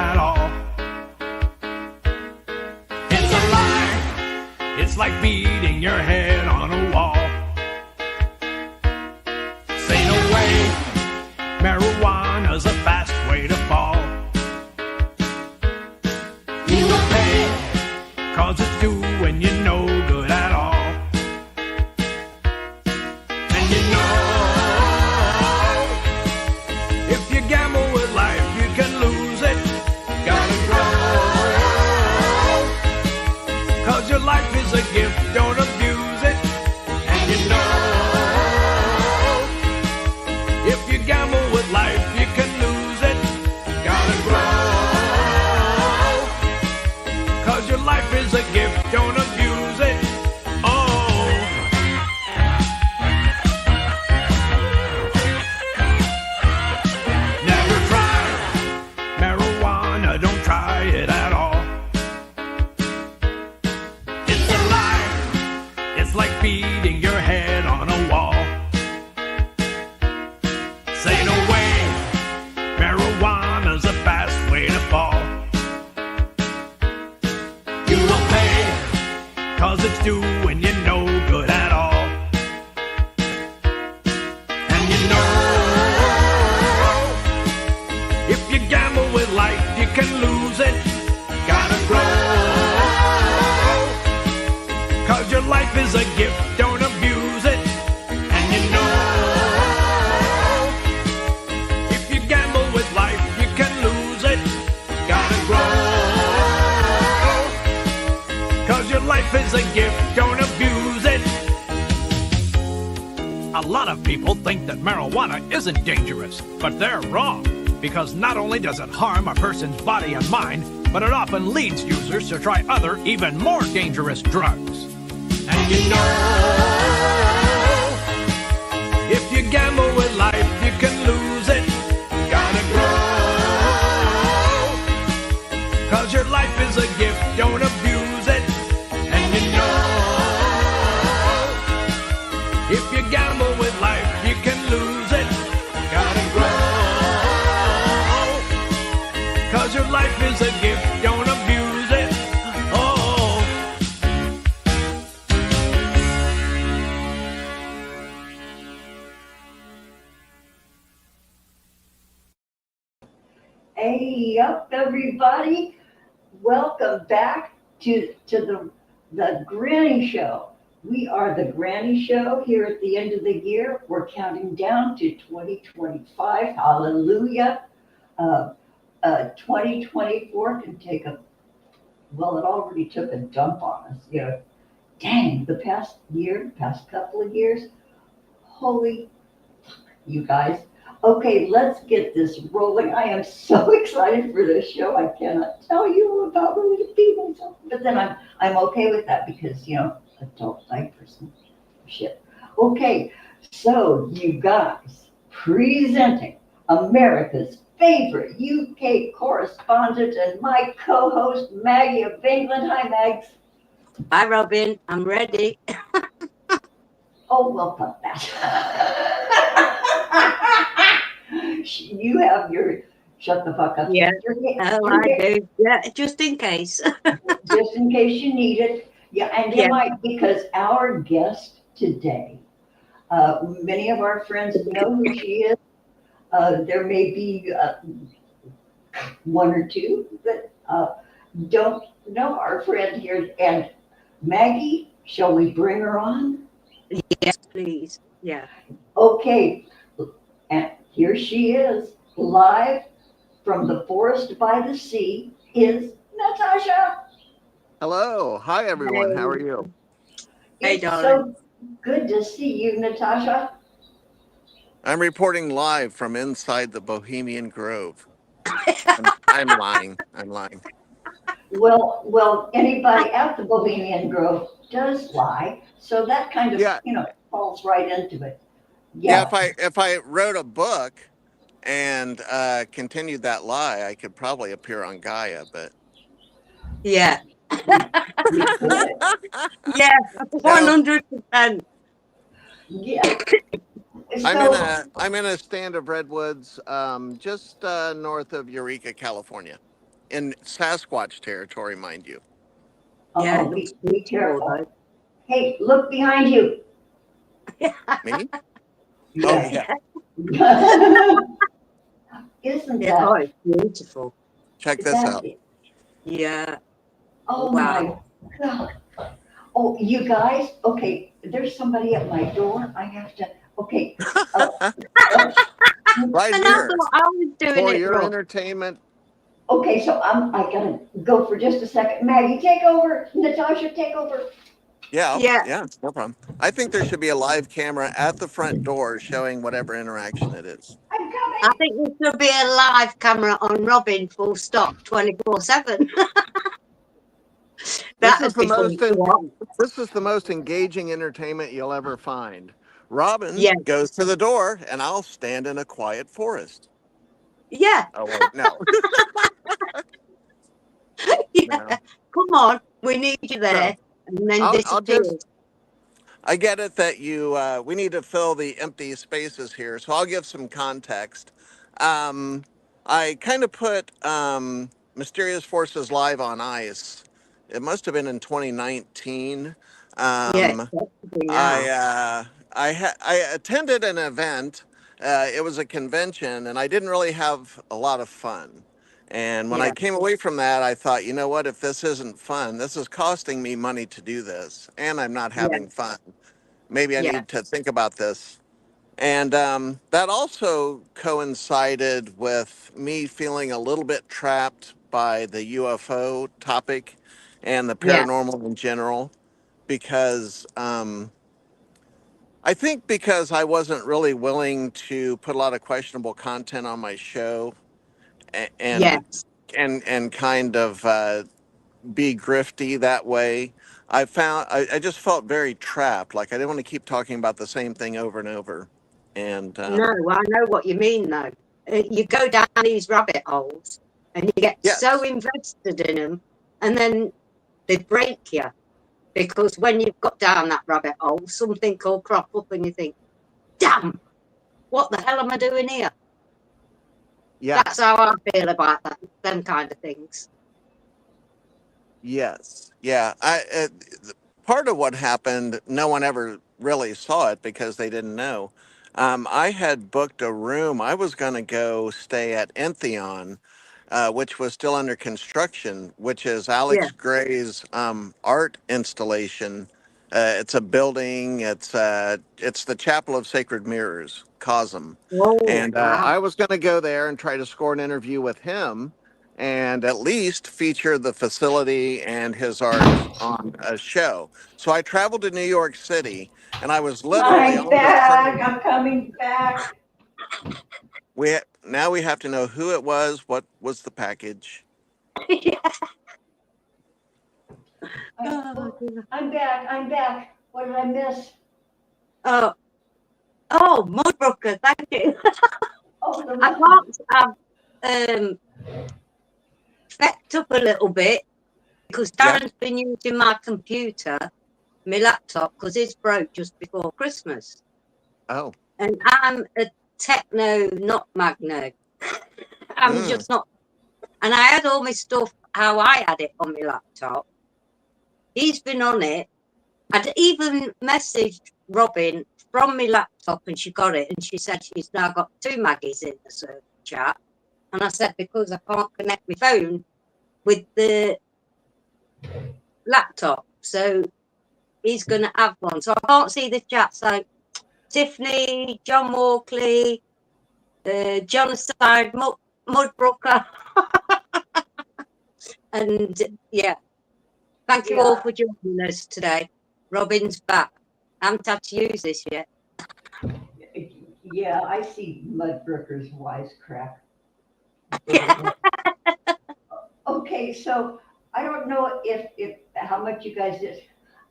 at all. It's a lie. It's like beating your head on a wall. Say no way. Marijuana's a fast way to fall. You will pay, 'cause it's doing you no good at all. And you know, if you gamble with life, you can lose it. Gotta grow, 'cause your life is a gift, don't abuse it. And you know, if you gamble with life, you can lose it. Gotta grow, 'cause your life is a gift, don't abuse it. Oh. Never try marijuana, don't try it at all. It's a lie. It's like beating your head on a wall. Say no way. Marijuana's a fast way to fall. You will pay, 'cause it's doing you no good at all. And you know, if you gamble with life, you can lose it. Gotta grow, 'cause your life is a gift, don't abuse it. And you know, if you gamble with life, you can lose it. Gotta grow, 'cause your life is a gift, don't abuse it. A lot of people think that marijuana isn't dangerous, but they're wrong. Because not only does it harm a person's body and mind, but it often leads users to try other, even more dangerous drugs. And you know, if you gamble with life, you can lose it. Gotta grow, 'cause your life is a gift, don't abuse it. And you know, if you gamble with life, you can lose it. Gotta grow, 'cause your life is a gift, don't abuse it. Oh. Hey up, everybody! Welcome back to the Granny Show. We are the Granny Show here at the end of the year. We're counting down to 2025. Hallelujah! 2024 can take well, it already took a dump on us. You know, dang, the past couple of years, holy, you guys. Okay, let's get this rolling. I am so excited for this show. I cannot tell you about who to be myself. But then I'm okay with that because, you know, adult diapers and shit. Okay, so you guys, presenting America's favorite UK correspondent and my co-host, Maggie of England. Hi, Mags. Hi, Robin. I'm ready. Oh, well, fuck that. You have your shut the fuck up. Yeah. Oh, I do. Yeah, just in case. Just in case you need it. Yeah, and you Yeah. might, because our guest today, many of our friends know who she is. There may be one or two that don't know our friend here. And Maggie, shall we bring her on? Yes, please. Yeah. Okay, and here she is, live from the forest by the sea, is Natasha. Hello. Hi, everyone. How are you? Hey, It's darling. so good to see you, Natasha. I'm reporting live from inside the Bohemian Grove. I'm lying. I'm lying. Well, anybody at the Bohemian Grove does lie, so that kind of, Yeah. you know, falls right into it. Yeah. If I wrote a book and continued that lie, I could probably appear on Gaia. But Yeah. You could. Yeah. 100%. Yeah. I'm in a stand of redwoods just north of Eureka, California. in Sasquatch territory, mind you. Yeah, Uh-oh, it looks be beautiful careful. though. Hey, look behind you. Me? Oh Yes. yeah. Isn't Yeah, oh, that, it's beautiful. Check this that, out. Yeah, oh my wow. God. Oh, you guys, okay, there's somebody at my door. I have to, okay. Uh, uh, Right And I here thought I was doing for it your wrong. entertainment. okay, so I gotta go for just a second. Maggie, take over. Natasha, take over. Yeah, Yeah, yeah, no problem. I think there should be a live camera at the front door showing whatever interaction it is. I'm I coming. think there should be a live camera on Robin full stop 24/7. This is That'd the be fun most to watch. this is the most engaging entertainment you'll ever find. Robin Yeah, goes to the door, and I'll stand in a quiet forest. yeah, Oh wait, no, yeah. no. Come on, we need you So there. And then I'll just disappears. I get it that you we need to fill the empty spaces here, so I'll give some context. Um, I kind of put Mysterious Forces Live on ice. It must have been in 2019. Yeah, Um, definitely I now. I attended an event. It was a convention, and I didn't really have a lot of fun. And when I Yeah, came away from that, I thought, you know what? If this isn't fun, this is costing me money to do this, and I'm not yeah, having fun. Maybe I yeah, need to think about this. And that also coincided with me feeling a little bit trapped by the UFO topic and the yeah, paranormal in general, because I think because I wasn't really willing to put a lot of questionable content on my show and yes. and kind of be grifty that way. I just felt very trapped. Like I didn't want to keep talking about the same thing over and over. And No, I know what you mean though. You go down these rabbit holes and you get so yes, invested in them, and then they break you because when you've got down that rabbit hole, something will crop up and you think, damn, what the hell am I doing here? yeah, That's how I feel about that, them kind of things. yes, yeah. Part of what happened, no one ever really saw it because they didn't know. I had booked a room. I was going to go stay at Entheon, which was still under construction, which is Yeah. Alex Gray's art installation. It's a building. It's the Chapel of Sacred Mirrors, COSM, Oh, and wow. I was going to go there and try to score an interview with him, and at least feature the facility and his art on a show. So I traveled to New York City, and I was literally I'm on the back. train. I'm coming back. Now we have to know who it was, what was the package. Yeah. I'm, Oh, oh, dear. I'm back. I'm back. What did I miss? Oh, oh, Mudbroker, thank you. Oh, the I one. can't have fecked up a little bit because Yeah. Darren's been using my computer, my laptop, because it's broke just before Christmas. Oh. And I'm a techno, not magno. I'm Mm. just not. And I had all my stuff how I had it on my laptop. He's been on it. I'd even messaged Robin from my laptop and she got it. And she said she's now got 2 Maggies in the server chat. And I said, because I can't connect my phone with the laptop. So he's going to have one. So I can't see the chat. So Tiffany, John Walkley, Jonathan Mudbrooker. And yeah, thank you all Yeah, for joining us today. Robin's back. I haven't had to use this yet. yeah. I see Mudbrooker's wisecrack. Okay, so I don't know if how much you guys did.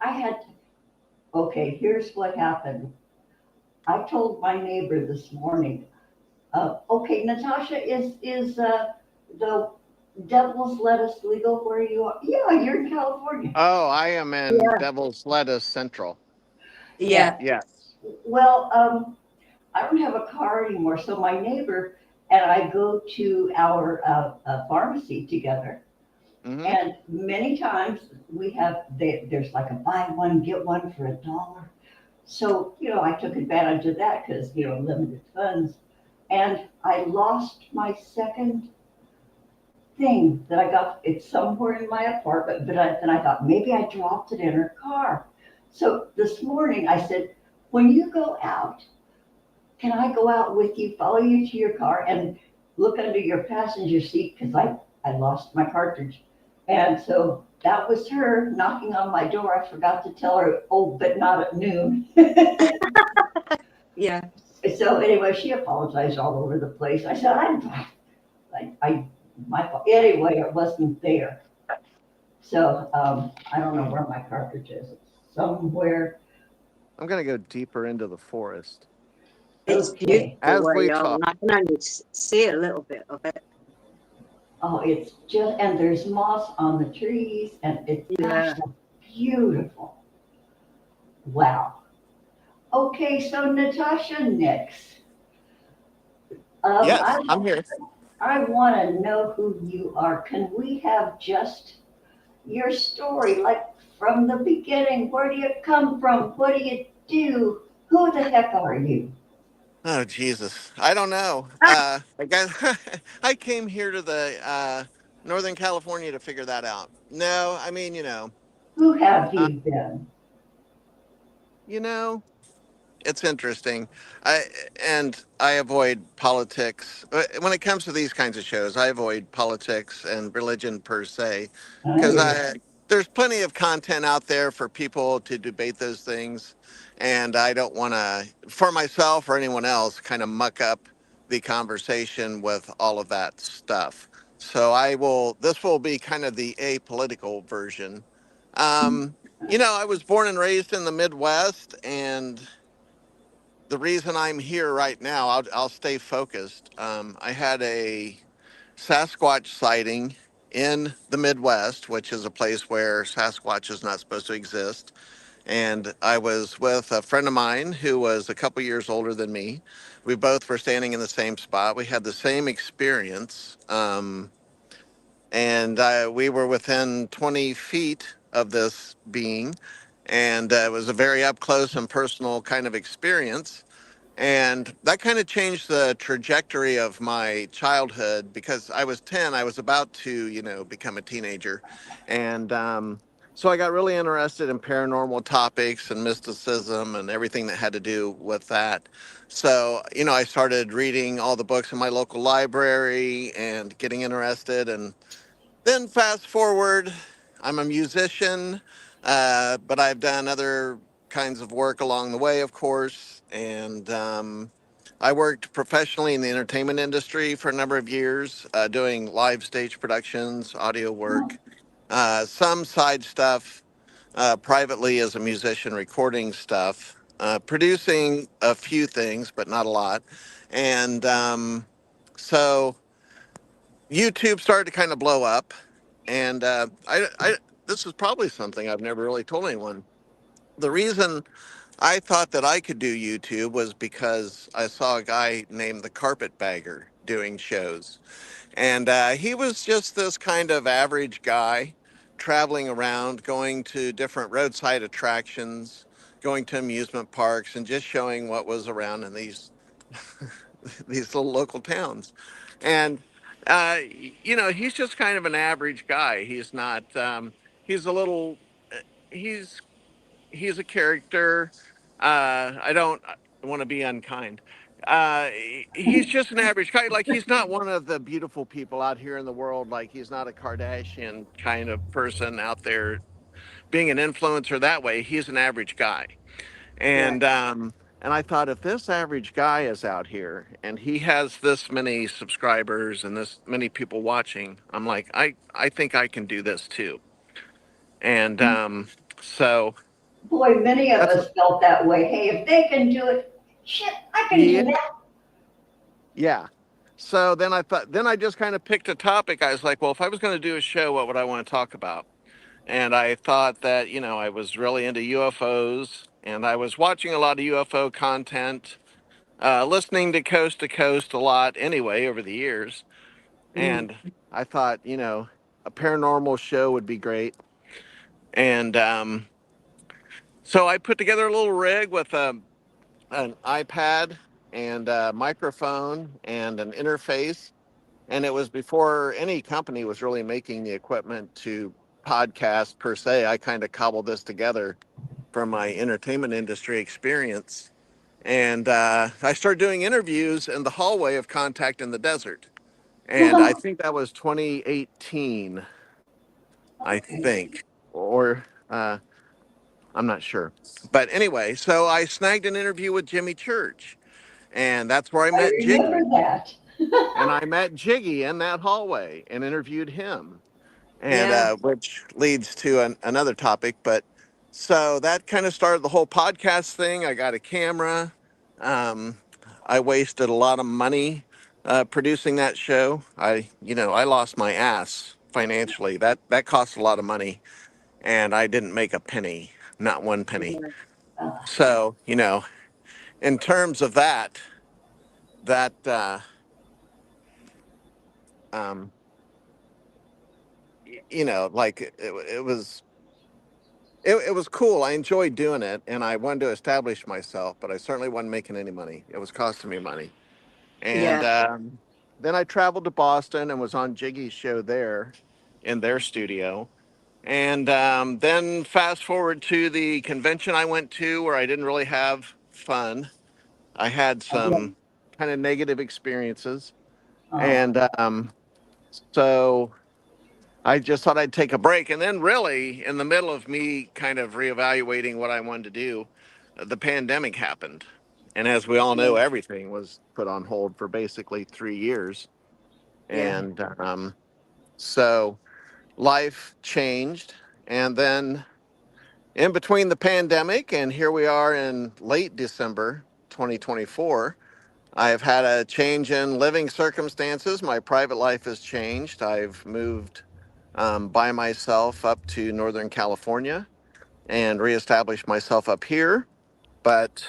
I had. Okay, here's what happened. I told my neighbor this morning. Okay, Natasha, is the devil's lettuce legal where you are? Yeah, you're in California. Oh, I am in Yeah, Devil's Lettuce Central. yeah, Yeah. Yes. Well, I don't have a car anymore, so my neighbor and I go to our pharmacy together. Hmm. And many times there's like a buy one, get one for $1. So, I took advantage of that because, limited funds. And I lost my second thing that I got. It's somewhere in my apartment, but then I thought maybe I dropped it in her car. So this morning I said, when you go out, can I go out with you, follow you to your car, and look under your passenger seat because I lost my cartridge. And so that was her knocking on my door. I forgot to tell her, oh, but not at noon. Yeah. So anyway, she apologized all over the place. I said, I my fault. Anyway, it wasn't there. So I don't know where my cartridge is. It's somewhere. I'm going to go deeper into the forest It's Okay. beautiful as where we you are, talk. and I can only see a little bit of it. Oh, it's just, and there's moss on the trees, and it's gosh, Yeah. that's beautiful. Wow. Okay, so Natasha, Nyxx. Um, Yes, I I'm here. I want to know who you are. Can we have just your story, like from the beginning? Where do you come from? What do you do? Who the heck are you? Oh, Jesus. I don't know. Ah, I got, I came here to the Northern California to figure that out. No, I mean, Who have uh, you been? you know, it's interesting. I and I avoid politics when it comes to these kinds of shows. I avoid politics and religion per se, I because hear I there's plenty of content out there for people to debate those things, and I don't want to, for myself or anyone else, kind of muck up the conversation with all of that stuff. So I will. This will be kind of the apolitical version. Um, I was born and raised in the Midwest, and the reason I'm here right now, I'll stay focused. I had a Sasquatch sighting in the Midwest, which is a place where Sasquatch is not supposed to exist. And I was with a friend of mine who was a couple years older than me. We both were standing in the same spot. We had the same experience. And we were within 20 feet of this being. And it was a very up close and personal kind of experience, and that kind of changed the trajectory of my childhood because I was 10. I was about to, become a teenager. And so I got really interested in paranormal topics and mysticism and everything that had to do with that. So, I started reading all the books in my local library and getting interested. And then fast forward, I'm a musician, but I've done other kinds of work along the way, of course. And I worked professionally in the entertainment industry for a number of years, doing live stage productions, audio work, some side stuff privately as a musician, recording stuff, producing a few things, but not a lot. And so YouTube started to kind of blow up, and this is probably something I've never really told anyone. The reason I thought that I could do YouTube was because I saw a guy named the Carpetbagger doing shows, and he was just this kind of average guy traveling around, going to different roadside attractions, going to amusement parks, and just showing what was around in these these little local towns. And, he's just kind of an average guy. He's not, he's a little, he's, he's a character. I don't want to be unkind. He's just an average guy. Like, he's not one of the beautiful people out here in the world. Like, he's not a Kardashian kind of person out there being an influencer that way. He's an average guy. right. And I thought, if this average guy is out here and he has this many subscribers and this many people watching, I'm like, I think I can do this too. And so boy, many of that's us felt that way. Hey, if they can do it, shit, I can yeah, do that. yeah. So then I just kind of picked a topic. I was like, well, if I was going to do a show, what would I want to talk about? And I thought that, I was really into UFOs, and I was watching a lot of UFO content. listening to Coast a lot anyway over the years. Mm. And I thought, a paranormal show would be great. And so I put together a little rig with an iPad and a microphone and an interface. And it was before any company was really making the equipment to podcast per se. I kind of cobbled this together from my entertainment industry experience. And I started doing interviews in the hallway of Contact in the Desert. And I think that was 2018, I Okay. think, or I'm not sure. But anyway, so I snagged an interview with Jimmy Church, and that's where I I met remember Jiggy. that. And I met Jiggy in that hallway and interviewed him, and Yeah. which leads to another topic. But so that kind of started the whole podcast thing. I got a camera. Um, I wasted a lot of money producing that show. I lost my ass financially. That cost a lot of money, and I didn't make a penny, not one penny. Yeah. Uh, So in terms of that um, like it was cool. I enjoyed doing it, and I wanted to establish myself, but I certainly wasn't making any money. It was costing me money. And Yeah. then I traveled to Boston and was on Jiggy's show there in their studio. And then fast forward to the convention I went to where I didn't really have fun. I had Yeah. some kind of negative experiences. oh, And so I just thought I'd take a break. And then, really, in the middle of me kind of reevaluating what I wanted to do, the pandemic happened. And as we all know, everything was put on hold for basically 3 years. Yeah. And so life changed. And then, in between the pandemic and here we are in late December 2024, I have had a change in living circumstances. My private life has changed. I've moved by myself up to Northern California and reestablished myself up here. But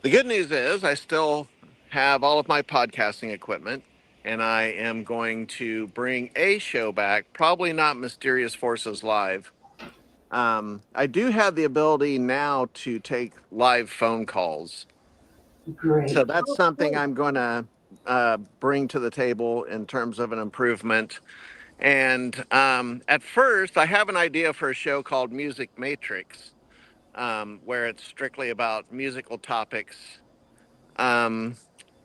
the good news is I still have all of my podcasting equipment, and I am going to bring a show back, probably not Mysterious Forces Live. I do have the ability now to take live phone calls. So great. that's Oh, something cool. I'm going to bring to the table in terms of an improvement. And at first, I have an idea for a show called Music Matrix, where it's strictly about musical topics. Um,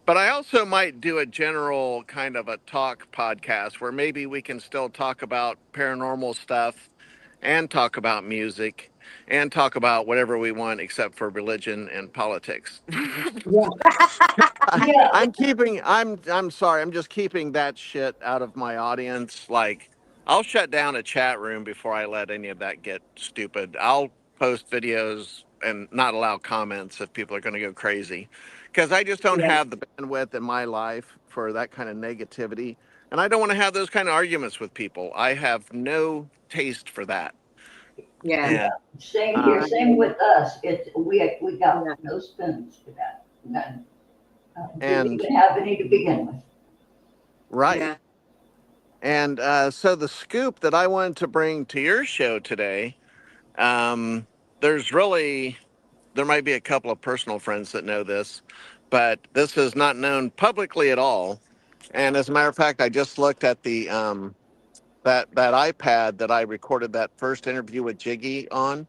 but I also might do a general kind of a talk podcast where maybe we can still talk about paranormal stuff and talk about music and talk about whatever we want except for religion and politics. Yeah. Yeah, I'm sorry, I'm just keeping that shit out of my audience. Like, I'll shut down a chat room before I let any of that get stupid. I'll post videos and not allow comments if people are going to go crazy, because I just don't Yeah. have the bandwidth in my life for that kind of negativity, and I don't want to have those kind of arguments with people. I have no taste for that. Yeah. yeah. And Same No, here. um, I Same hear you. with us. We got Yeah. no spoons for that. None. Didn't and even have any to begin with. right. Yeah. And so the scoop that I wanted to bring to your show today, um, there's really, there might be a couple of personal friends that know this, but this is not known publicly at all. And as a matter of fact, I just looked at the that iPad that I recorded that first interview with Jiggy on.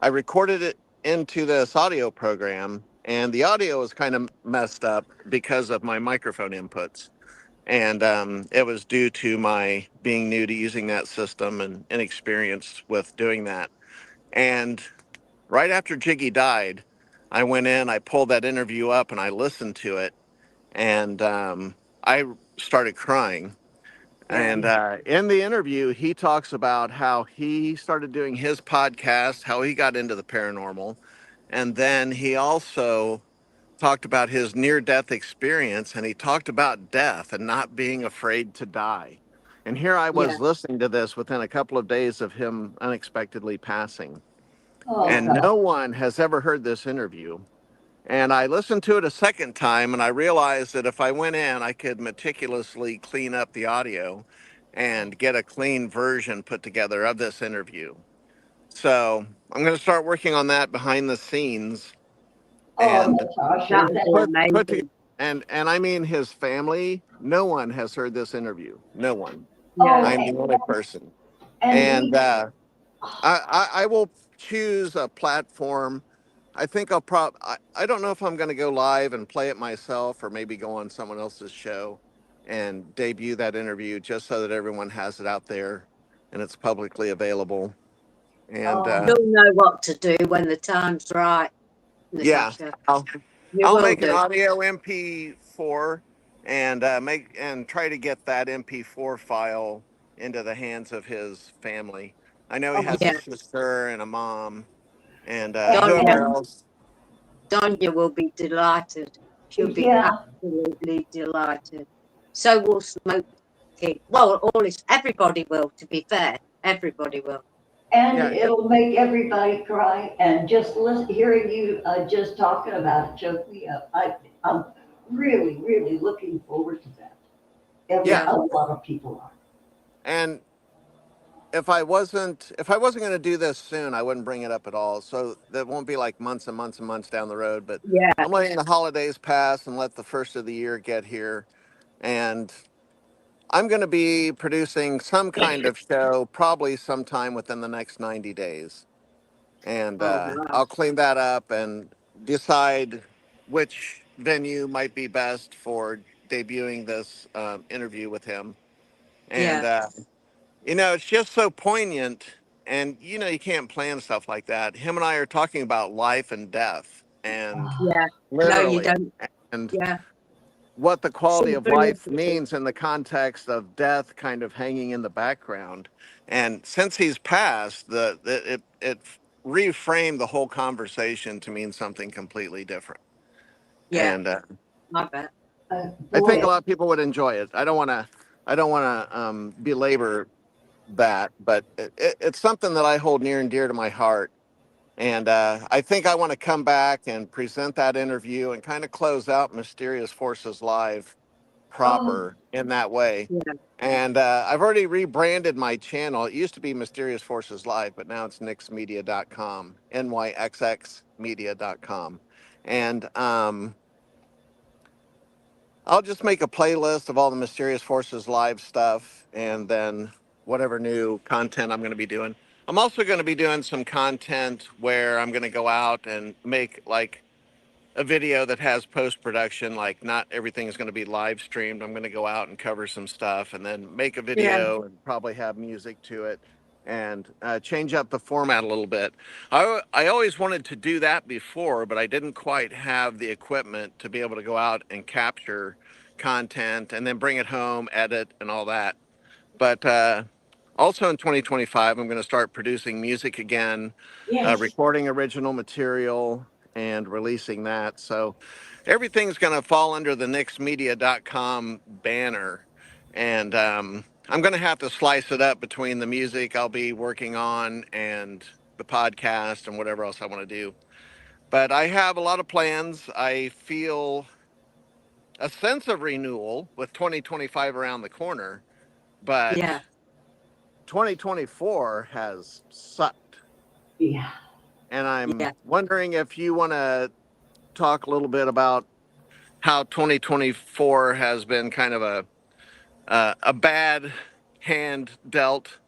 I recorded it into this audio program, and the audio was kind of messed up because of my microphone inputs. And it was due to my being new to using that system and inexperienced with doing that. And right after Jiggy died, I went in, I pulled that interview up, and I listened to it, and I started crying. Yeah. And in the interview, he talks about how he started doing his podcast, how he got into the paranormal, and then he also talked about his near death experience, and he talked about death and not being afraid to die. And here I Yeah. was listening to this within a couple of days of him unexpectedly passing. Oh Yeah. And God. no one has ever heard this interview. And I listened to it a second time, and I realized that if I went in, I could meticulously clean up the audio and get a clean version put together of this interview. So I'm going to start working on that behind the scenes Oh, and Natasha, That would that, be put together. amazing. And I mean his family. No one has heard this interview. No one. Yeah. oh, I'm the only person. and And we, I will choose a platform. I think I don't know if I'm going to go live and play it myself or maybe go on someone else's show and debut that interview just so that everyone has it out there and it's publicly available. And oh, You'll know what to do when the time's right, yeah, Natasha. I'll, You I'll will make an do. audio MP4 and make and try to get that MP4 file into the hands of his family. I know he oh, has a Yeah. sister and a mom and Donya, whoever else. Donya will be delighted. She'll be yeah, absolutely delighted. So will Smoke King. Well, everybody will, to be fair. Everybody will. and Yeah, it'll make everybody cry. And just hearing you just talking about it choked me up. I'm really, really looking forward to that. yeah. Yeah. A lot of people are. And if I wasn't going to do this soon, I wouldn't bring it up at all. So that won't be like months and months and months down the road. But Yeah. I'm letting the holidays pass and let the first of the year get here. And I'm going to be producing some kind of show probably sometime within the next 90 days. And Oh, wow. I'll clean that up and decide which venue might be best for debuting this interview with him. And Yeah. it's just so poignant. And, you can't plan stuff like that. Him and I are talking about life and death, and Yeah. No, you literally, don't. and Yeah. what the quality of life Synchronicity. means in the context of death kind of hanging in the background. And since he's passed, it reframed the whole conversation to mean something completely different. Yeah. And I bet. I think Boy, a lot of people would enjoy it. I don't want to belabor that, but it's something that I hold near and dear to my heart. And I think I want to come back and present that interview and kind of close out Mysterious Forces Live oh, proper in that way. Yeah. And I've already rebranded my channel. It used to be Mysterious Forces Live, but now it's nyxxmedia.com, nyxxmedia.com. And I'll just make a playlist of all the Mysterious Forces Live stuff and then whatever new content I'm going to be doing. I'm also going to be doing some content where I'm going to go out and make like a video that has post production. Like, not everything is going to be live streamed. I'm going to go out and cover some stuff and then make a Yeah. video and probably have music to it and change up the format a little bit. I always wanted to do that before, but I didn't quite have the equipment to be able to go out and capture content and then bring it home, edit, and all that. But also in 2025, I'm going to start producing music again, yes. recording original material, and releasing that. So everything's going to fall under the nyxmedia.com banner. And I'm going to have to slice it up between the music I'll be working on and the podcast and whatever else I want to do. But I have a lot of plans. I feel a sense of renewal with 2025 around the corner, but Yeah. 2024 has sucked. Yeah. And I'm Yeah. wondering if you want to talk a little bit about how 2024 has been kind of a bad hand dealt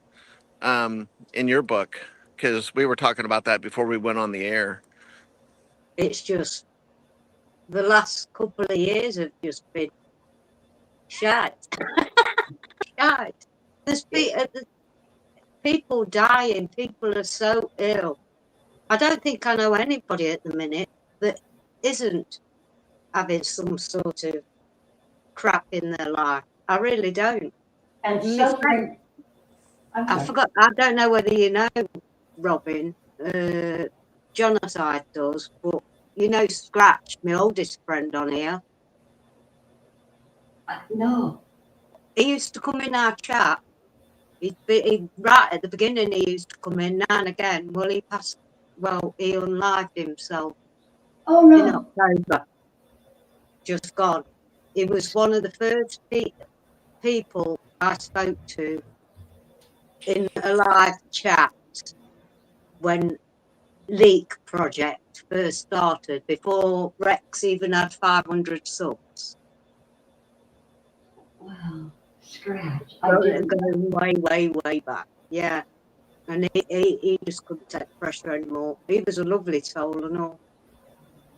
in your book, because we were talking about that before we went on the air. It's just the last couple of years have just been shite. Shite. There's people dying. People are so ill. I don't think I know anybody at the minute that isn't having some sort of crap in their life. I really don't. And My friend, suffering, I'm I sorry. forgot. I don't know whether you know Robin. Jonathan does, but you know Scratch, my oldest friend on here. No. He used to come in our chat. Right at the beginning, he used to come in now and again. Well, he passed. Well, he unlived himself Oh in no. October, just gone. He was one of the first people I spoke to in a live chat when Leak Project first started, before Rex even had 500 subs. Wow. Scratch. I Going didn't. way back. Yeah. And he just couldn't take pressure anymore. He was a lovely soul and all.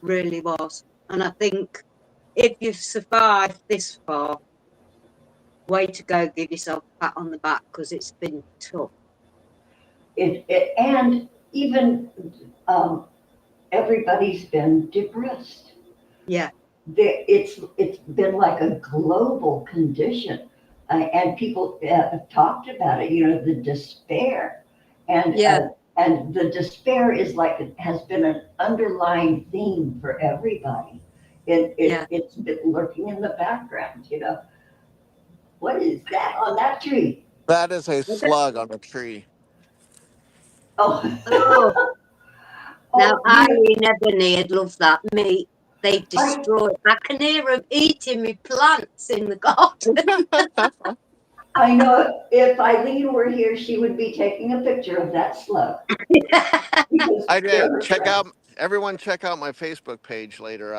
Really was. And I think if you've survived this far, way to go, give yourself a pat on the back, because it's been tough. And even everybody's been depressed. Yeah. It's been like a global condition, and people have talked about it. You know, the despair, and Yeah. and the despair is like it has been an underlying theme for everybody. Yeah. It's been lurking in the background. You know, what is that on that tree? That is a slug on a tree. Oh, Oh, now oh, you know, Irene Ebony would love that meat. They I destroy. I can hear them eating me plants in the garden. I know if Eileen were here, she would be taking a picture of that slug because I they're did. her Check friends. out everyone. Check out my Facebook page later.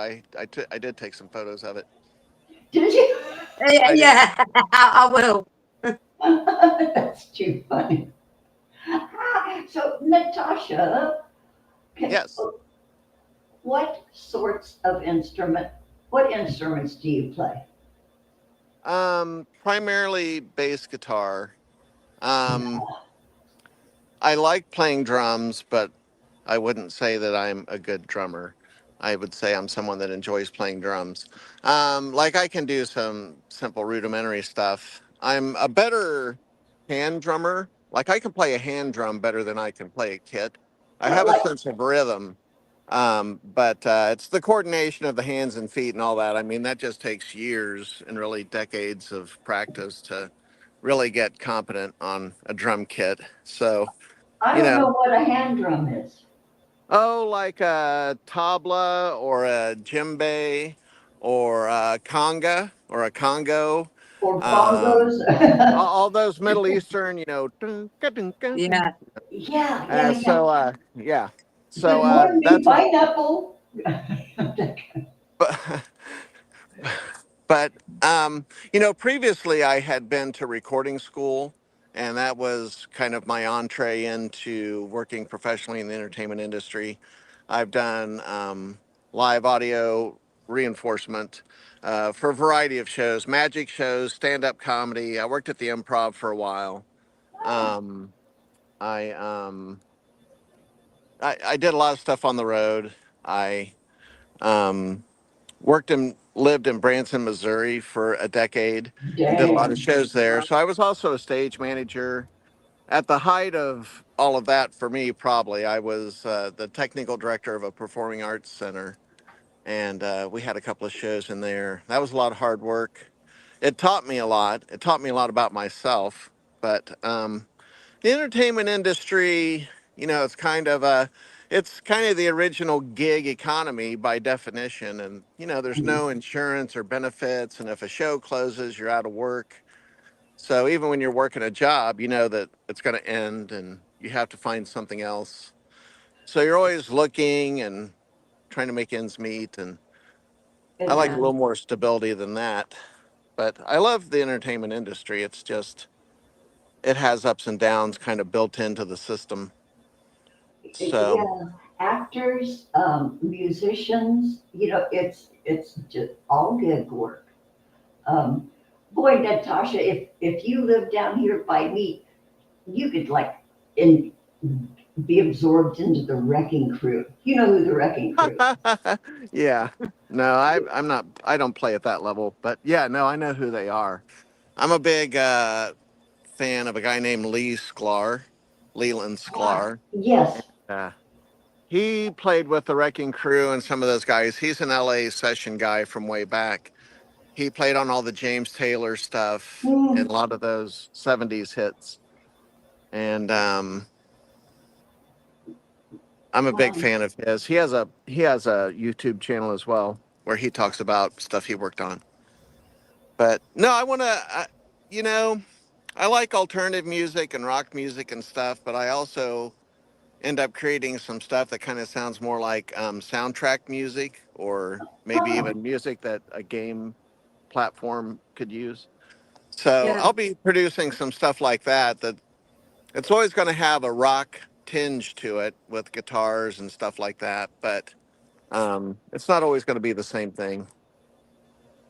I did take some photos of it. Did you? I did. Yeah, I will. That's too funny. So, Natasha, can, Yes. what sorts of what instruments do you play? Primarily bass guitar. I like playing drums, but I wouldn't say that I'm a good drummer. I would say I'm someone that enjoys playing drums. Like I can do some simple rudimentary stuff. I'm a better hand drummer. Like I can play a hand drum better than I can play a kit. I have a Like, sense of rhythm, but it's the coordination of the hands and feet and all that. I mean, that just takes years and really decades of practice to really get competent on a drum kit. So, I you don't know know, what a hand drum is, oh, like a tabla or a djembe or a conga or a Congo. or Um, bongos. all those Middle Eastern, Yeah. Yeah, yeah, yeah. Yeah. So Good morning, that's what. pineapple. But But previously I had been to recording school, and that was kind of my entree into working professionally in the entertainment industry. I've done live audio reinforcement for a variety of shows, magic shows, stand-up comedy. I worked at the Improv for a while. Um, I, um, I did a lot of stuff on the road. I um, lived in Branson, Missouri for a decade and did a lot of Dang. shows there. So I was also a stage manager. At the height of all of that for me, probably, I was the technical director of a performing arts center. And we had a couple of shows in there. That was a lot of hard work. It taught me a lot. It taught me a lot about myself. But the entertainment industry, it's kind of the original gig economy by definition. And, there's no insurance or benefits. And if a show closes, you're out of work. So even when you're working a job, you know that it's going to end and you have to find something else. So you're always looking and trying to make ends meet. And I And like a Yeah. little more stability than that. But I love the entertainment industry. It's just, it has ups and downs kind of built into the system. So. yeah, actors, musicians, it's just all good work. Um, Boy, Natasha, if you live down here by me, you could like in be absorbed into the wrecking crew. You know who the wrecking crew is. Yeah. No, I'm not. I don't play at that level. But yeah, no, I know who they are. I'm a big fan of a guy named Leland Ah, Sklar. yes. Uh, he played with the Wrecking Crew and some of those guys. He's an LA session guy from way back. He played on all the James Taylor stuff and Mm, a lot of those 70s hits. And I'm a big fan of his. He has a YouTube channel as well where he talks about stuff he worked on. But no, you know, I like alternative music and rock music and stuff, but I also end up creating some stuff that kind of sounds more like soundtrack music, or maybe Oh, even music that a game platform could use. So Yeah. I'll be producing some stuff like that. That it's always going to have a rock tinge to it with guitars and stuff like that, but it's not always going to be the same thing.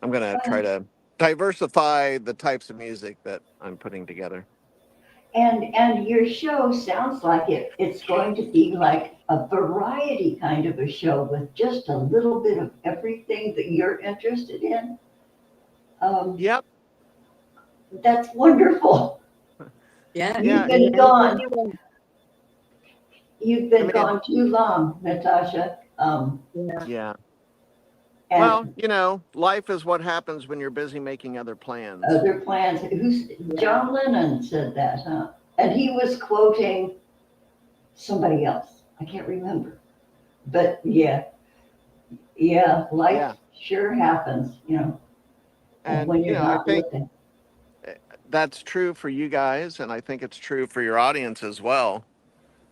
I'm going to try well, to diversify the types of music that I'm putting together. and your show sounds like it's going to be like a variety kind of a show with just a little bit of everything that you're interested in. Um, Yep. that's wonderful. Yeah. You've Yeah. been Anything gone. you want. You've I been mean, gone too long, Natasha. Yeah. yeah. Well, And life is what happens when you're busy making other plans. other plans. Yeah. John Lennon said that, huh? And he was quoting somebody else. I can't remember. But yeah, life Yeah. sure happens, And, when you're I not think looking. that's true for you guys. And I think it's true for your audience as well.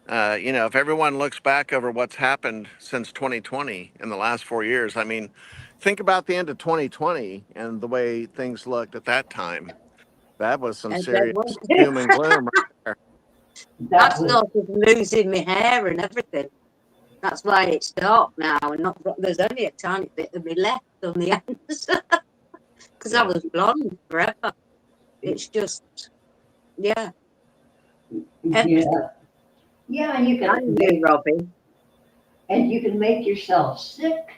If everyone looks back over what's happened since 2020 in the last 4 years, I mean, think about the end of 2020 and the way things looked at that time. That was some And that serious was doom and gloom right there. I That was, started losing my hair and everything. That's why it's dark now, and not there's only a tiny bit of me left on the ends because I Yeah. was blonde forever. It's just, yeah, everything. yeah. Yeah, and you can And you, make Robin. yourself sick.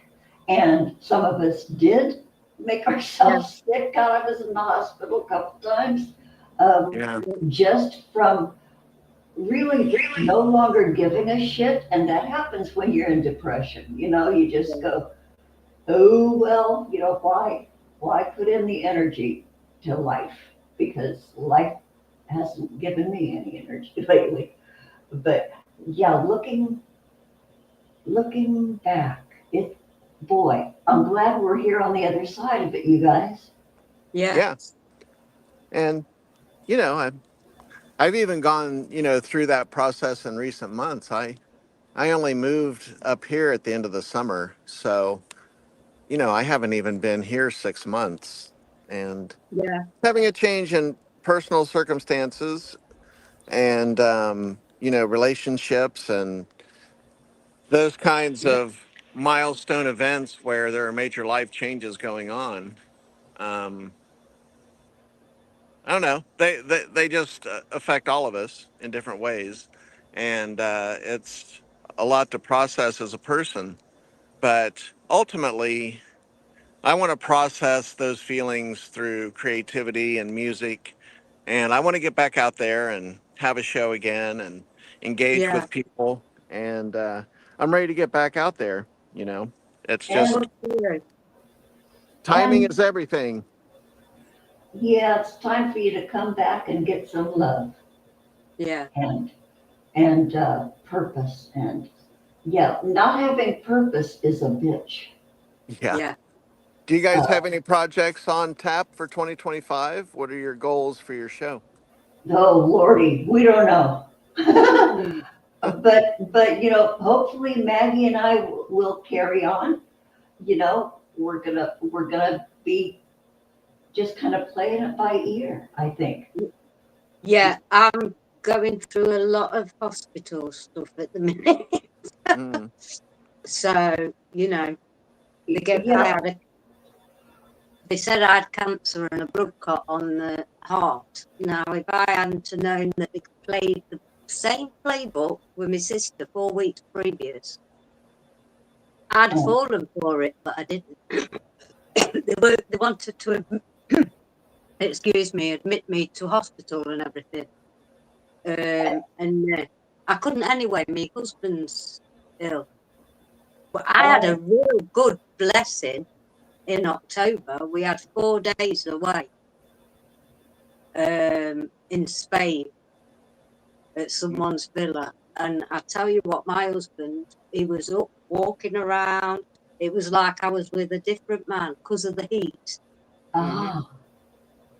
And some of us did make Yeah, ourselves sick. God, I was in the hospital a couple times. Um, Yeah. just from really no longer giving a shit. And that happens when you're in depression. You just go, oh, well, why put in the energy to life? Because life hasn't given me any energy lately. But yeah, looking back, boy, I'm glad we're here on the other side of it, you guys. yeah, Yeah. And, I've even gone, through that process in recent months. I only moved up here at the end of the summer. So, I haven't even been here 6 months. And yeah, having a change in personal circumstances and, relationships and those kinds of milestone events where there are major life changes going on. Um, I don't know. They just affect all of us in different ways. And it's a lot to process as a person. But ultimately, I want to process those feelings through creativity and music. And I want to get back out there and have a show again and engage yeah. with people. And I'm ready to get back out there. It's And just Good for you. timing and is everything. yeah, it's time for you to come back and get some love Yeah, and purpose. And yeah, not having purpose is a bitch. Yeah. yeah. Do you guys Uh, have any projects on tap for 2025? What are your goals for your show? oh Lordy, we don't know. Mm. But hopefully Maggie and I will carry on. We're gonna be just kind of playing it by ear, I think. Yeah, I'm going through a lot of hospital stuff at the minute. Mm, So, they get You I know, had a they said I had cancer and a blood clot on the heart. Now, if I hadn't known that they played the same playbook with my sister 4 weeks previous, I'd have oh, fallen for it, but I didn't. They wanted to, excuse me, admit me to hospital and everything. And I couldn't anyway. My husband's ill. But I had a oh, real good blessing in October. We had 4 days away in Spain at someone's villa. And I tell you what, my husband, he was up walking around. It was like I was with a different man because of the heat. Ah,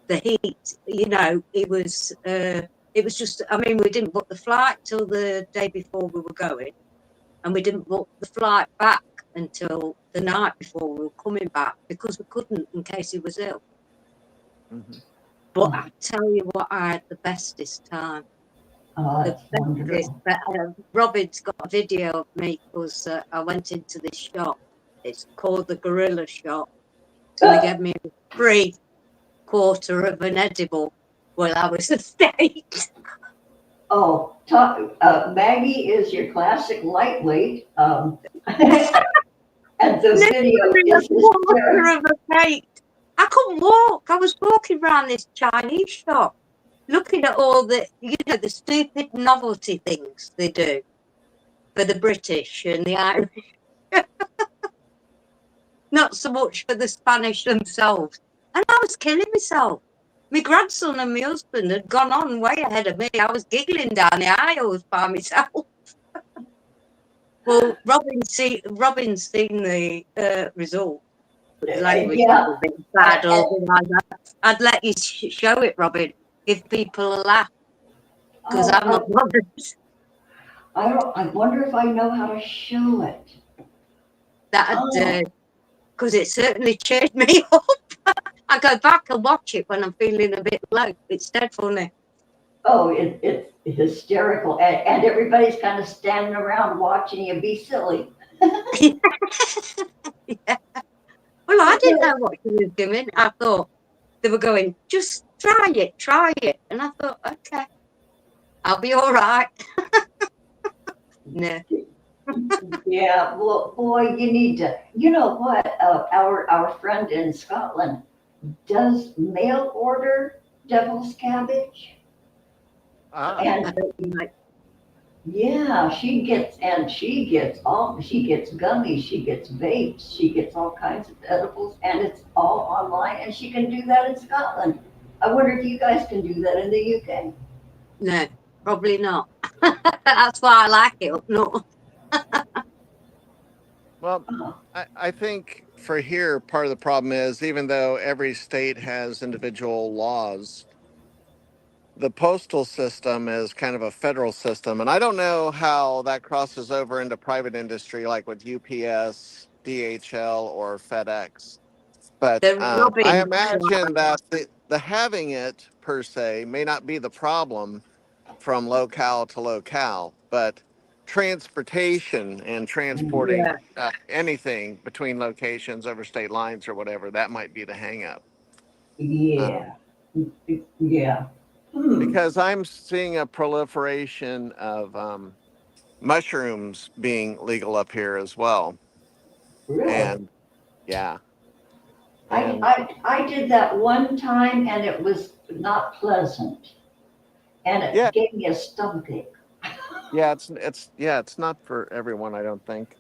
The heat, it was just, I mean, we didn't book the flight till the day before we were going, and we didn't book the flight back until the night before we were coming back because we couldn't in case he was ill. Mhm. But I tell you what, I had the bestest time. The it's bestest. wonderful. Robin's got a video of me because I went into this shop. It's called the Gorilla Shop, and they gave me a free quarter of an edible while I was a state. Oh, Maggie is your classic lightweight. And the video Literally a is quarter hysterical. of a plate. I couldn't walk. I was walking around this Chinese shop, looking at all the, the stupid novelty things they do for the British and the Irish. Not so much for the Spanish themselves. And I was killing myself. My grandson and my husband had gone on way ahead of me. I was giggling down the aisles by myself. Well, Robin's seen the result. But the language Yeah, was a bit bad. I'd let you show it, Robin. Give people a laugh because I'm not oh, bothered. I wonder if I know how to show it. Oh, Because it certainly cheered me up. I go back and watch it when I'm feeling a bit low. It's dead funny. it's hysterical. And everybody's kind of standing around watching you be silly. Yeah. Well, I didn't know what she was doing. I thought they were going, just try it. And I thought, okay, I'll be all right. No. Yeah, well, boy, you need to. You know what? Our friend in Scotland does mail order devil's cabbage, Ah, and yeah, she gets gummies, she gets vapes, she gets all kinds of edibles, and it's all online, and she can do that in Scotland. I wonder if you guys can do that in the UK. No, probably not. That's why I like it up north. well, Oh, I think for here, part of the problem is even though every state has individual laws, the postal system is kind of a federal system. And I don't know how that crosses over into private industry, like with UPS, DHL, or FedEx. But The I Robin, imagine that the having it per se may not be the problem from locale to locale, but transportation and transporting yeah, anything between locations over state lines or whatever, that might be the hang up. yeah, yeah. Hmm, Because I'm seeing a proliferation of mushrooms being legal up here as well. really? And yeah, I, and I, I did that one time and it was not pleasant. And yeah, it gave me a stomachache. it's not for everyone, I don't think.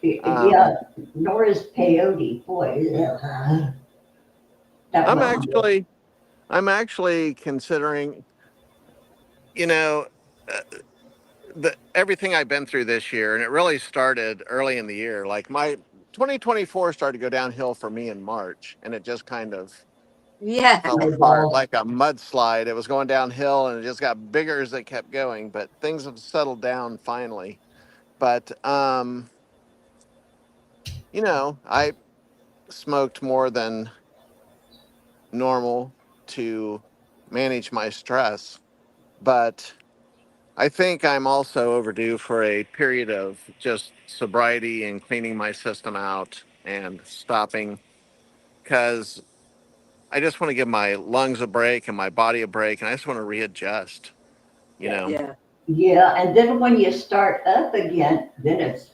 Yeah, nor is peyote. Boy, ugh, that I'm wasn't good. actually I'm actually considering, you know, uh, everything I've been through this year, and it really started early in the year. Like my 2024 started to go downhill for me in March, and it just kind of yeah, fell apart Snowball. like a mudslide. It was going downhill, and it just got bigger as it kept going. But things have settled down finally. But I smoked more than normal to manage my stress, but I think I'm also overdue for a period of just sobriety and cleaning my system out and stopping because I just want to give my lungs a break and my body a break and I just want to readjust, you know? yeah. Yeah, and then when you start up again, then it's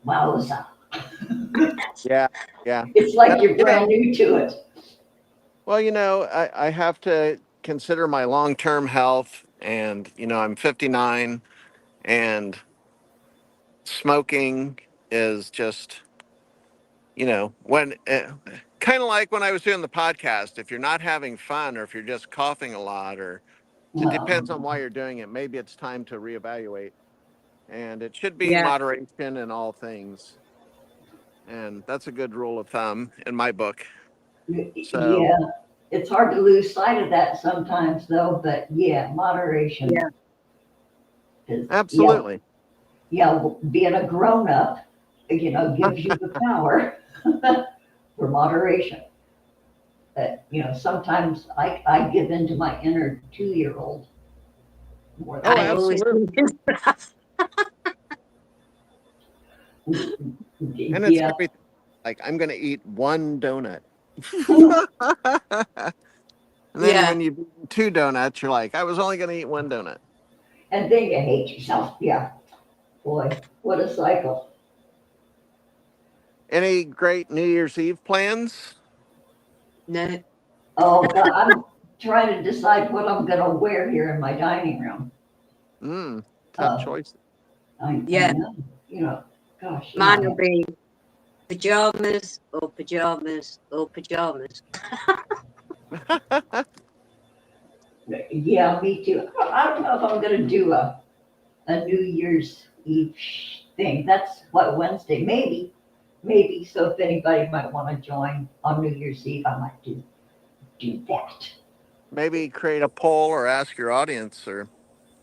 wowza. Yeah, yeah. It's like And, you're brand new to it. well, I have to consider my long term health and, I'm 59 and smoking is just when kind of like when I was doing the podcast, if you're not having fun or if you're just coughing a lot or it Uh, depends on why you're doing it, maybe it's time to reevaluate. and it should be Yeah, moderation in all things. And that's a good rule of thumb in my book. So, Yeah, it's hard to lose sight of that sometimes though, but yeah, moderation yeah, is, yeah, absolutely. yeah, well, being a grown up, gives you the power for moderation. Sometimes I give in to my inner 2-year-old more than Oh, I always most. do absolutely. that. And it's Yeah. everything. Like, I'm going to eat one donut. And then Yeah, when you eat two donuts, you're like, I was only going to eat one donut. And then you hate yourself. Yeah. Boy, what a cycle. Any great New Year's Eve plans? no, Oh, God, I'm trying to decide what I'm going to wear here in my dining room. Tough Uh, choice. I yeah, know, gosh, mine will be pajamas or pajamas or pajamas. yeah, me too. I don't know if I'm going to do a New Year's Eve thing. That's what, Wednesday? Maybe, maybe. So if anybody might want to join on New Year's Eve, I might do that. Maybe create a poll or ask your audience or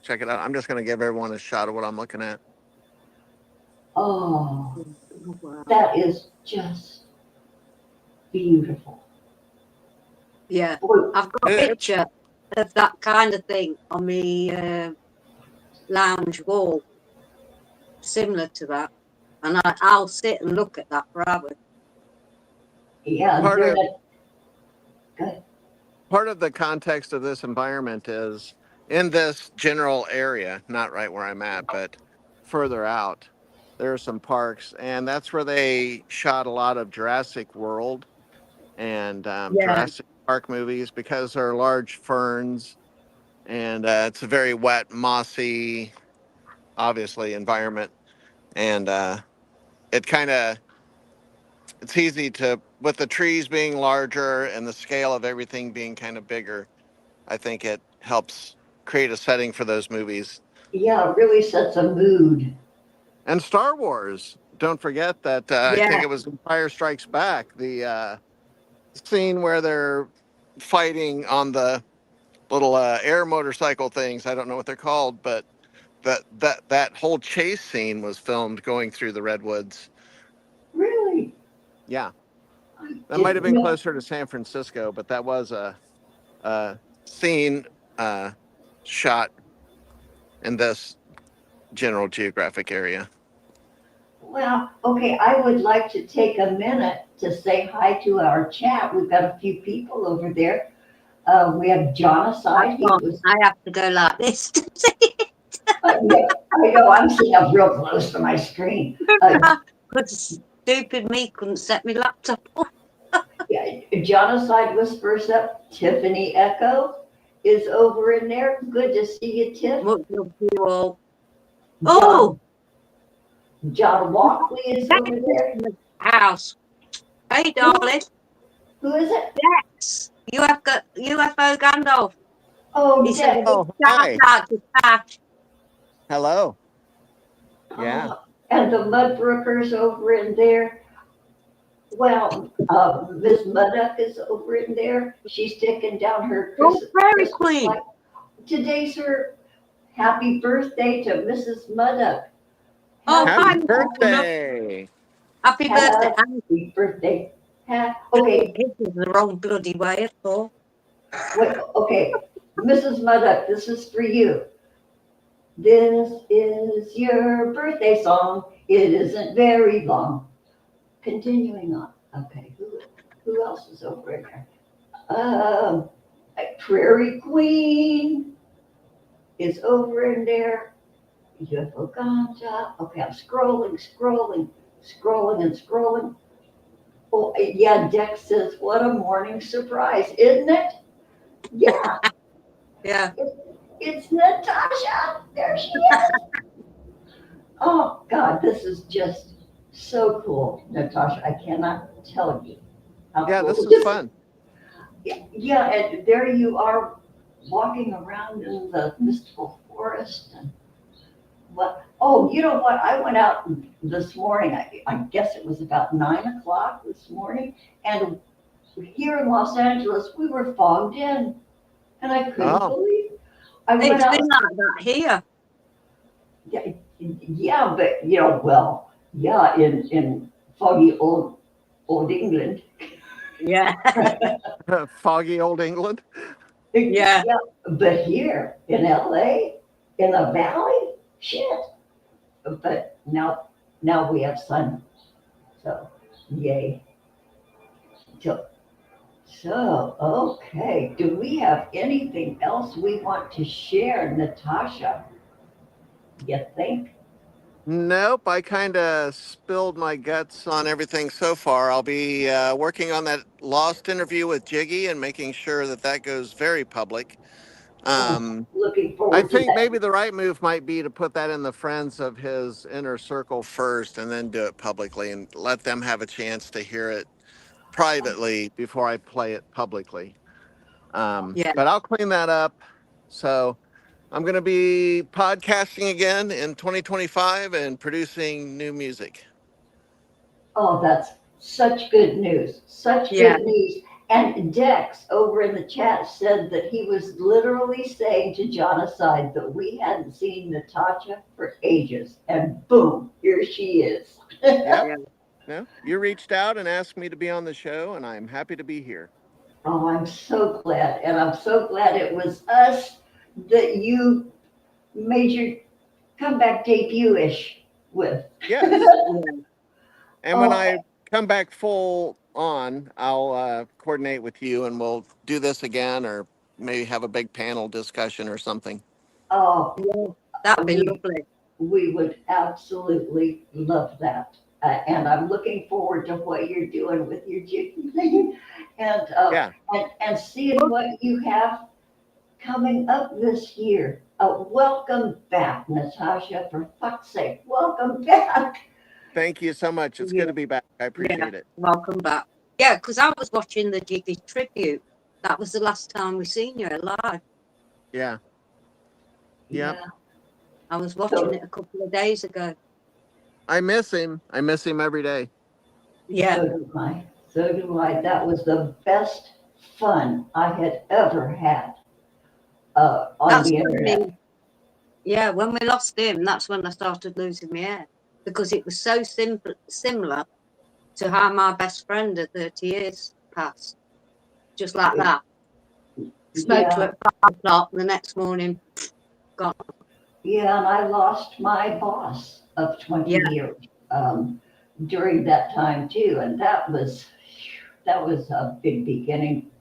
check it out. I'm just going to give everyone a shot of what I'm looking at. Oh, Oh, wow. that is just beautiful. Yeah, Boy, I've got a It's picture of that kind of thing on my lounge wall, similar to that, and I'll sit and look at that for hours. yeah, part during of that, good. part of the context of this environment is in this general area, not right where I'm at, but further out. There are some parks, and that's where they shot a lot of Jurassic World and Yeah, Jurassic Park movies because there are large ferns, and it's a very wet, mossy, obviously environment, and it kind of it's easy to with the trees being larger and the scale of everything being kind of bigger. I think it helps create a setting for those movies. Yeah, it really sets a mood. And Star Wars. Don't forget that I yeah. think it was Empire Strikes Back, the scene where they're fighting on the little air motorcycle things. I don't know what they're called, but that whole chase scene was filmed going through the redwoods. Really, Yeah, I that might have didn't been know. closer to San Francisco, but that was a scene shot in this general geographic area. Well, okay, I would like to take a minute to say hi to our chat. We've got a few people over there. We have John I aside. He can't. was, I have to go like this to see it. yeah, I know, I'm sitting up real close to my screen. Because stupid me couldn't set my laptop on. Yeah, John aside was first up. Tiffany Echo is over in there. Good to see you, Tiff. Much love to you all. John, Oh, John Walkley is that over is there. in the house. Hey, Who, darling. who is it? Yes. UFO Gandalf. Oh, He said a Dex. big Oh, shout hi. out to Tash. Hello. Yeah. Oh, and the Mudbrookers over in there. Well, Miss Mudduck is over in there. She's taking down her Oh, Fairy Christmas Queen. light. Today's her happy birthday to Mrs. Mudduck. Oh, Happy hi, Happy, Mr. Love. birthday. Happy birthday. And happy birthday. Okay, this is the wrong bloody way at all. wait, okay. Mrs. Mudduck, this is for you. This is your birthday song. It isn't very long. Continuing on. Okay, who else is over in there? Um, Prairie Queen is over in there. UFO Ganja. Okay, I'm scrolling, and scrolling. Oh, yeah, Dex says, what a morning surprise, isn't it? Yeah, Yeah. it's Natasha. There she is. Oh, God, this is just so cool, Natasha. I cannot tell you how Yeah, cool this is this is. fun. Yeah, and there you are walking around in the mystical forest. And What? Oh, you know what? I went out this morning. I guess it was about 9 o'clock this morning, and here in Los Angeles, we were fogged in, and I couldn't Oh, believe. I went It's out. been like that here. Yeah, yeah, but well, yeah, in foggy old England. Yeah, foggy old England. yeah, Yeah, but here in LA, in the valley, shit. But now we have sun, so yay. So, okay. Do we have anything else we want to share, Natasha? You think? Nope, I kind of spilled my guts on everything so far. I'll be working on that lost interview with Jiggy and making sure that that goes very public. Oh, Um, looking I forward to think that. maybe the right move might be to put that in the friends of his inner circle first and then do it publicly and let them have a chance to hear it privately before I play it publicly. yeah. But I'll clean that up. So I'm going to be podcasting again in 2025 and producing new music. Oh, that's such good news. Such Yeah. good news. And Dex over in the chat said that he was literally saying to Jonacide that we hadn't seen Natasha for ages. And boom, here she is. Yep. Yeah. No, you reached out and asked me to be on the show, and I'm happy to be here. Oh, I'm so glad. And I'm so glad it was us that you made your comeback debut ish with. Yes. Yeah. And when Oh, I come back full on, I'll coordinate with you and we'll do this again or maybe have a big panel discussion or something. oh, Yeah. That'd be we lovely. we would absolutely love that. And I'm looking forward to what you're doing with your jig thing Yeah. and seeing what you have coming up this year. Welcome back, Natasha, for fuck's sake. Welcome back. Thank you so much. It's good Yeah. to be back. I Yeah. appreciate it. Welcome back. Yeah, because I was watching the Jiggy tribute. That was the last time we seen you alive. Yeah. Yep. Yeah. I was watching So, it a couple of days ago. I miss him. I miss him every day. Yeah. so do I. So do I. That was the best fun I had ever had on That's the when internet. yeah, when we lost him, that's when I started losing my hair. Because it was so similar to how my best friend at 30 years passed. Just like that. Spoke to her Yeah. at 5 o'clock the next morning, gone. Yeah, and I lost my boss of 20 Yeah, years during that time too, and that was a big beginning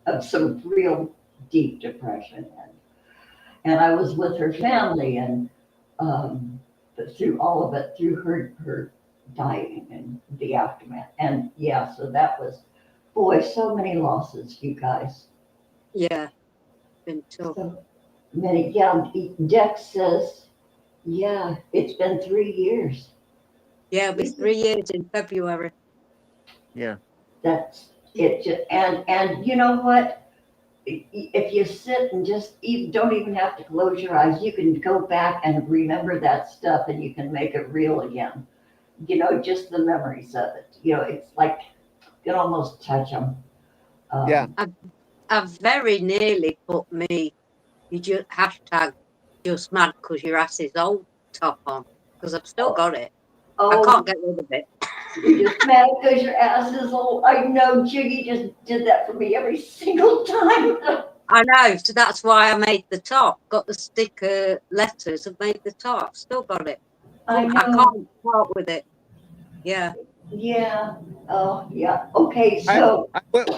of some real deep depression, and I was with her family, and but through all of it, through her dying and the aftermath, and yeah, so that was, boy, so many losses, you guys. yeah, been tough. So many. Yeah, Dex says, yeah, it's been 3 years. Yeah, it'll be 3 years in February. Yeah. That's it. And you know what? If you sit and just don't even have to close your eyes, you can go back and remember that stuff, and you can make it real again. Just the memories of it. It's like you can almost touch them. Yeah. I've very nearly put me, you just hashtag just mad because your ass is old top on. Because I've still got it. I Oh, can't get rid of it. you're just mad because your ass is old. I know Jiggy just did that for me every single time. I know, so that's why I made the top. Got the sticker letters and made the top. Still got it. I I know. can't part with it. Yeah. Yeah. Oh, yeah. Okay, I, so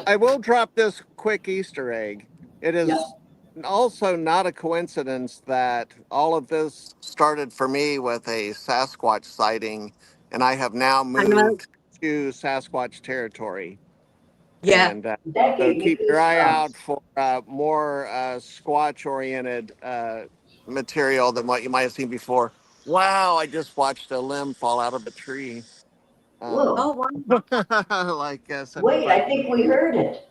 I will drop this quick Easter egg. It yeah. is also not a coincidence that all of this started for me with a Sasquatch sighting, and I have now I know. moved to Sasquatch territory. Yeah. And That so gave me keep your eye out goosebumps. for more Squatch oriented material than what you might have seen before. Wow, I just watched a limb fall out of a tree. Um, Whoa. Oh, wow. like such a Wait, I frightening. think we heard it.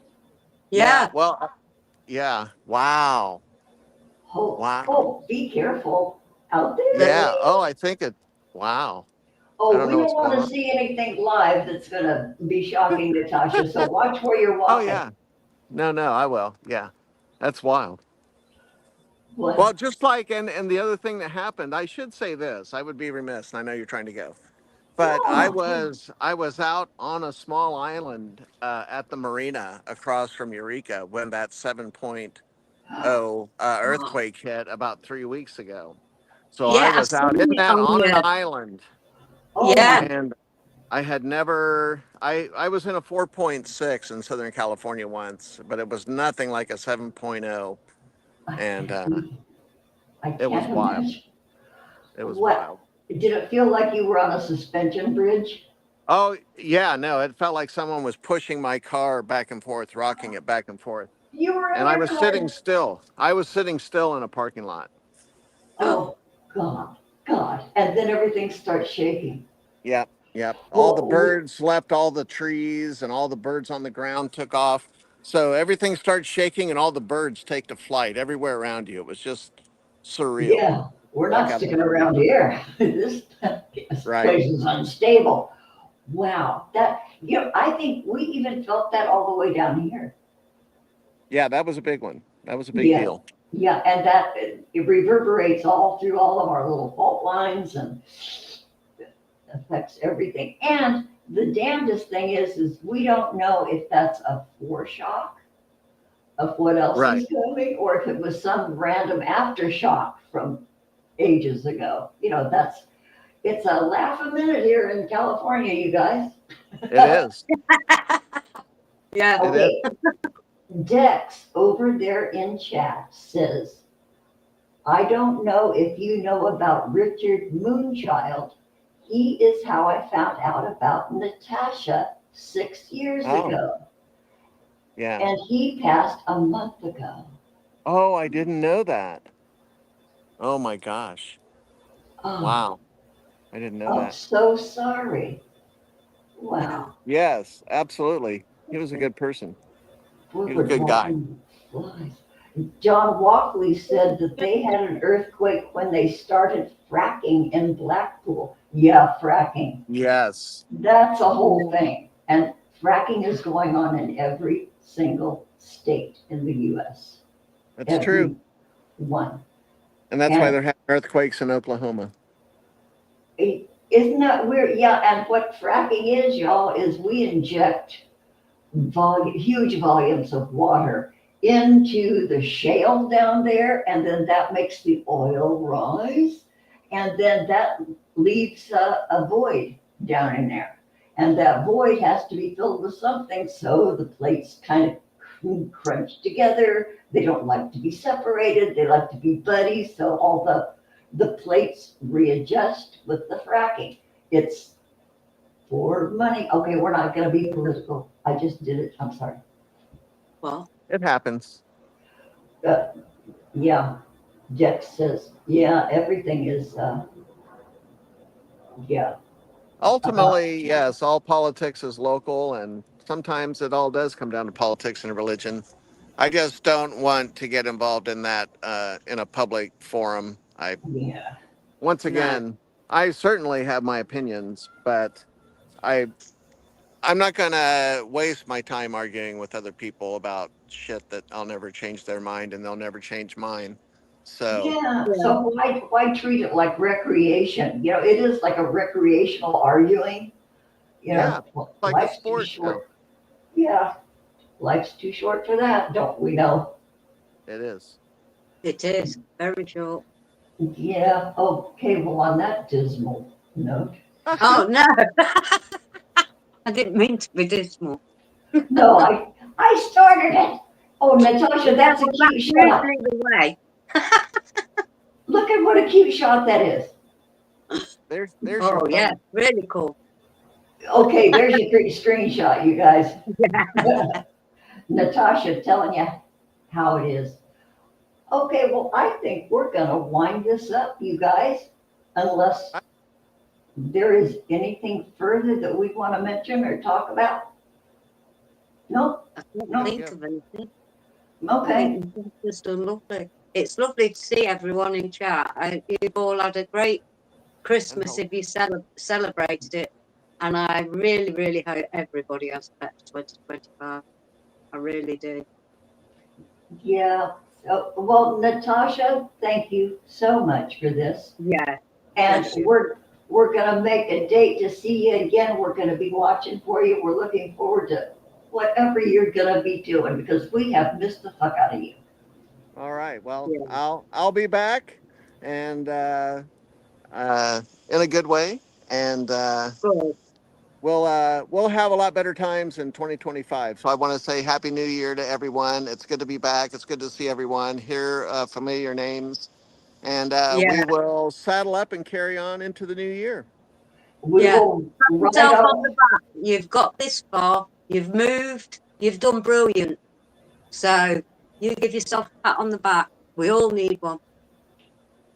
Yeah, Yeah. well, yeah. Wow. Oh, Wow. oh, be careful. out there. Yeah. Oh, I think it. Wow. I Oh, don't we know don't what's want going to on. see anything live that's going to be shocking, Natasha. So watch where you're Oh walking. yeah. No, no, I will. Yeah. That's wild. What? Well, just like and the other thing that happened, I should say this. I would be remiss, and I know you're trying to go. But I No. was I was out on a small island at the marina across from Eureka when that 7.0 Oh, earthquake hit about 3 weeks ago. So I Yeah, I've was out seen in it that on on an the. island, oh Yeah. my. and I had never. I was in a 4.6 in Southern California once, but it was nothing like a 7.0, I and can't, I it was can't wild. imagine. It was What? wild. Did it feel like you were on a suspension bridge? Oh yeah, no, it felt like someone was pushing my car back and forth, rocking it back and forth. You were in And I your was sitting car. still. I was sitting still in a parking lot. Oh, God, God. And then everything starts shaking. Yep, yep. All the Well, birds left all the trees and all the birds on the ground took off. So everything starts shaking and all the birds take to flight everywhere around you. It was just surreal. yeah, we're Like not out of a sticking movie. around here. This Right. place is unstable. Wow. I think we even felt that all the way down here. Yeah, that was a big one. That was a big Yeah. deal. Yeah. And that it reverberates all through all of our little fault lines and affects everything. And the damnedest thing is we don't know if that's a foreshock of what else Right. is coming or if it was some random aftershock from ages ago. It's a laugh a minute here in California, you guys. It is. Yeah. It is. Okay, Dex over there in chat says, I don't know if you know about Richard Moonchild. He is how I found out about Natasha 6 years Oh, ago, yeah. and he passed a month ago. Oh, I didn't know that. Oh my gosh. Oh, Wow. I didn't know I'm that. so sorry. Wow. Yes, absolutely. He was a good person. We He was a were good guy. dropping flies. John Walkley said that they had an earthquake when they started fracking in Blackpool. Yeah, fracking. Yes, That's a whole thing. And fracking is going on in every single state in the US. that's true. Every one. And that's why And they're having earthquakes in Oklahoma. isn't that weird? Yeah, and what fracking is, y'all, is we inject huge volumes of water into the shale down there, and then that makes the oil rise, and then that leaves a void down in there. And that void has to be filled with something, so the plates kind of crunch together. They don't like to be separated, they like to be buddies, so all the plates readjust with the fracking. It's for money. Okay, we're not going to be political. I just did it. I'm sorry. Well, It happens. Uh, yeah, Jex says, yeah, everything is, yeah, about, Ultimately, yes, all politics is local, and sometimes it all does come down to politics and religion. I just don't want to get involved in that in a public forum. yeah, Once no. again, I certainly have my opinions, but I I'm not gonna waste my time arguing with other people about shit that I'll never change their mind and they'll never change mine. So yeah. Yeah. So why treat it like recreation? It is like a recreational arguing. yeah, like a Life's too sport now. short. Yeah, life's too short for that, don't we know? It is. It is very short. Yeah. Okay. Well, on that dismal note, Oh no, I didn't mean to be dismal. no, I started it. Oh, Natasha, Yeah, that's a well, cute that's shot. usually the way. Look at what a cute shot that is. There's your Oh yeah, phone. really cool. Okay, there's your screenshot, you guys. Natasha telling you how it is. Okay, well, I think we're gonna wind this up, you guys, unless there is anything further that we want to mention or talk about. No, I can't no. think of anything. I Okay, think it's just a lovely. It's lovely to see everyone in chat. You've all had a great Christmas if you celebrated it. And I really, really hope everybody has a better 2025. I really do. Yeah. Well, Natasha, thank you so much for this. Yeah. And Bless you. we're gonna make a date to see you again. We're gonna be watching for you. We're looking forward to whatever you're gonna be doing because we have missed the fuck out of you. All right. Well, Yeah. I'll be back, and in a good way, and Good. we'll have a lot better times in 2025. So I want to say Happy New Year to everyone. It's good to be back. It's good to see everyone, hear familiar names, and we Yeah. will saddle up and carry on into the new year. We Yeah. will Pat write yourself up. on the back. You've got this far. You've moved. You've done brilliant. So you give yourself a pat on the back. We all need one.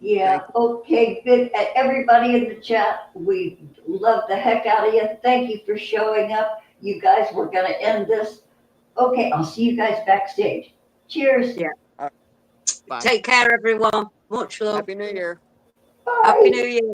Yeah, okay, good. Everybody in the chat, we love the heck out of you. Thank you for showing up. You guys, we're gonna end this. Okay, I'll see you guys backstage. Cheers. Yeah. Bye. Take care, everyone. Much love. Happy New Year. Bye. Happy New Year.